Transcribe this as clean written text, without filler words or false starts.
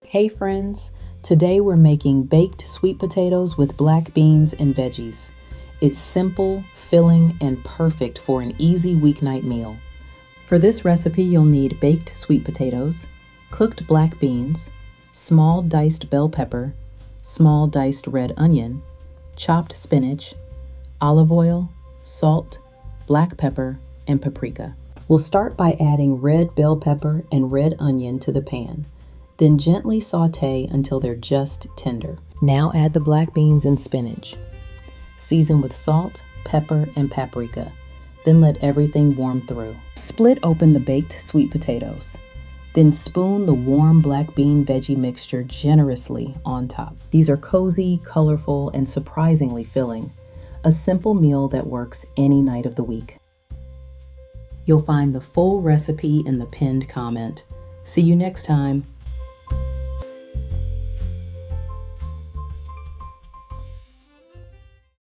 Hey friends, today we're making baked sweet potatoes with black beans and veggies. It's simple, filling, and perfect for an easy weeknight meal. For this recipe, you'll need baked sweet potatoes, cooked black beans, small diced bell pepper, small diced red onion, chopped spinach, olive oil, salt, black pepper, and paprika. We'll start by adding red bell pepper and red onion to the pan. Then gently saute until they're just tender. Now add the black beans and spinach. Season with salt, pepper, and paprika. Then let everything warm through. Split open the baked sweet potatoes. Then spoon the warm black bean veggie mixture generously on top. These are cozy, colorful, and surprisingly filling. A simple meal that works any night of the week. You'll find the full recipe in the pinned comment. See you next time.